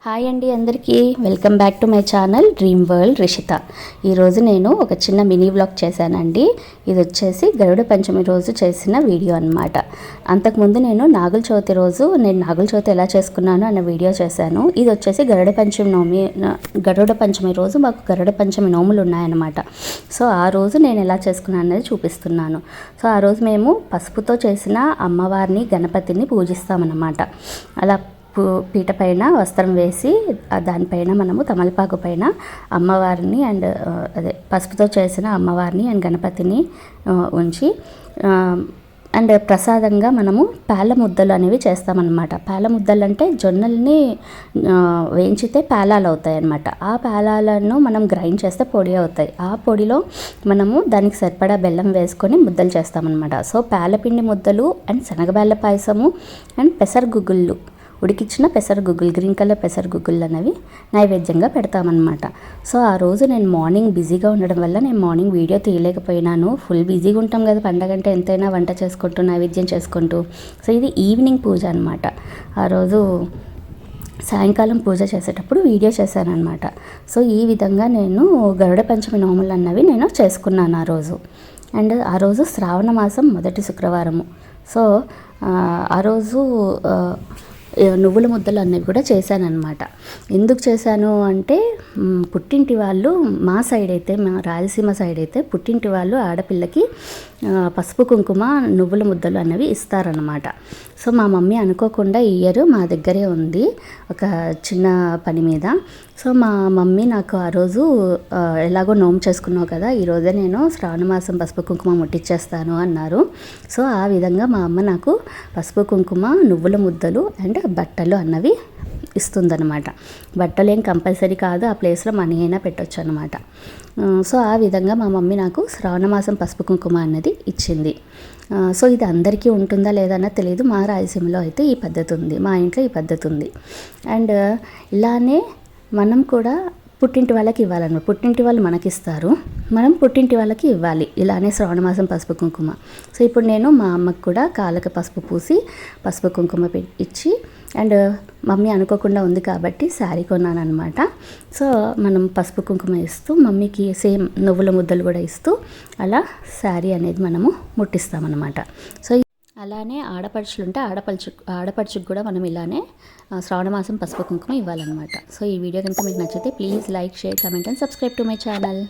Hi అండి అందరికీ welcome back to my channel dream world Rishitha. ఈరోజు నేను ఒక చిన్న మినీ వ్లాగ్ చేశానండి. ఇది వచ్చేసి గరుడ పంచమి రోజు చేసిన వీడియో అనమాట. అంతకుముందు నేను నాగుల చవితి ఎలా చేసుకున్నాను అన్న వీడియో చేశాను. ఇది వచ్చేసి గరుడ పంచమి రోజు మాకు గరుడ పంచమి నోములు ఉన్నాయన్నమాట. సో ఆ రోజు నేను ఎలా చేసుకున్నాను అనేది చూపిస్తున్నాను. సో ఆ రోజు మేము పసుపుతో చేసిన అమ్మవారిని గణపతిని పూజిస్తామన్నమాట. అలా పీట పైన వస్త్రం వేసి దానిపైన మనము తమలపాకు పైన అమ్మవారిని అండ్ పసుపుతో చేసిన అమ్మవారిని అండ్ గణపతిని ఉంచి అండ్ ప్రసాదంగా మనము పేల ముద్దలు అనేవి చేస్తామన్నమాట. పేల ముద్దలు అంటే జొన్నల్ని వేయించితే పేలాలు అవుతాయి అన్నమాట. ఆ పేలాలను మనం గ్రైండ్ చేస్తే పొడి అవుతాయి. ఆ పొడిలో మనము దానికి సరిపడా బెల్లం వేసుకొని ముద్దలు చేస్తామన్నమాట. సో పేలపిండి ముద్దలు అండ్ శనగబెల్ల పాయసము అండ్ పెసరగుగ్గుళ్ళు, ఉడికిచ్చిన పెసరగుగ్గులు, గ్రీన్ కలర్ పెసరగుగ్గులు అనేవి నైవేద్యంగా పెడతామన్నమాట. సో ఆ రోజు నేను మార్నింగ్ బిజీగా ఉండడం వల్ల నేను మార్నింగ్ వీడియో తీయలేకపోయినాను. ఫుల్ బిజీగా ఉంటాం కదా పండగ అంటే, ఎంతైనా వంట చేసుకుంటూ నైవేద్యం చేసుకుంటూ. సో ఇది ఈవినింగ్ పూజ అనమాట. ఆ రోజు సాయంకాలం పూజ చేసేటప్పుడు వీడియో చేశానమాట. సో ఈ విధంగా నేను గరుడ పంచమి నోములు అన్నవి నేను చేసుకున్నాను ఆ రోజు. అండ్ ఆ రోజు శ్రావణ మాసం మొదటి శుక్రవారము. సో ఆ రోజు నువ్వుల ముద్దలు అనేవి కూడా చేశానన్నమాట. ఎందుకు చేశాను అంటే పుట్టింటి వాళ్ళు మా రాయలసీమ సైడ్ అయితే పుట్టింటి వాళ్ళు ఆడపిల్లకి పసుపు కుంకుమ నువ్వుల ముద్దలు అనేవి ఇస్తారనమాట. సో మా మమ్మీ అనుకోకుండా ఈ ఇయర్ మా దగ్గరే ఉంది ఒక చిన్న పని మీద. సో మా మమ్మీ నాకు ఆ రోజు ఎలాగో నోము చేసుకున్నావు కదా, ఈరోజే నేను శ్రావణ మాసం పసుపు కుంకుమ ముట్టించేస్తాను అన్నారు. సో ఆ విధంగా మా అమ్మ నాకు పసుపు కుంకుమ నువ్వుల ముద్దలు అండ్ బట్టలు అన్నవి ఇస్తుందన్నమాట. బట్టలు ఏం కంపల్సరీ కాదు, ఆ ప్లేస్లో మనీ అయినా పెట్టొచ్చు అనమాట. సో ఆ విధంగా మా మమ్మీ నాకు శ్రావణ మాసం పసుపు కుంకుమ అన్నది ఇచ్చింది. సో ఇది అందరికీ ఉంటుందా లేదా అన్నది తెలియదు. మా రాయలసీమలో అయితే ఈ పద్ధతి ఉంది, మా ఇంట్లో ఈ పద్ధతి ఉంది. అండ్ ఇలానే మనం కూడా పుట్టింటి వాళ్ళకి ఇవ్వాలన్నమాట. పుట్టింటి వాళ్ళు మనకిస్తారు, మనం పుట్టింటి వాళ్ళకి ఇవ్వాలి. ఇలానే శ్రావణ మాసం పసుపు కుంకుమ. సో ఇప్పుడు నేను మా అమ్మకు కూడా కాళ్ళకి పసుపు పూసి పసుపు కుంకుమ ఇచ్చి, అండ్ మమ్మీ అనుకోకుండా ఉంది కాబట్టి శారీ కొన్నాను అనమాట. సో మనం పసుపు కుంకుమ ఇస్తూ మమ్మీకి సేమ్ నువ్వుల ముద్దలు కూడా ఇస్తూ అలా శారీ అనేది మనము ముట్టిస్తామన్నమాట. సో అలానే ఆడపడుచులుంటే ఆడపడుచుకు కూడా మనం ఇలానే శ్రావణ మాసం పసుపు కుంకుమ ఇవ్వాలన్నమాట. సో ఈ వీడియో కనుక మీకు నచ్చితే please like, share, comment and subscribe to my channel.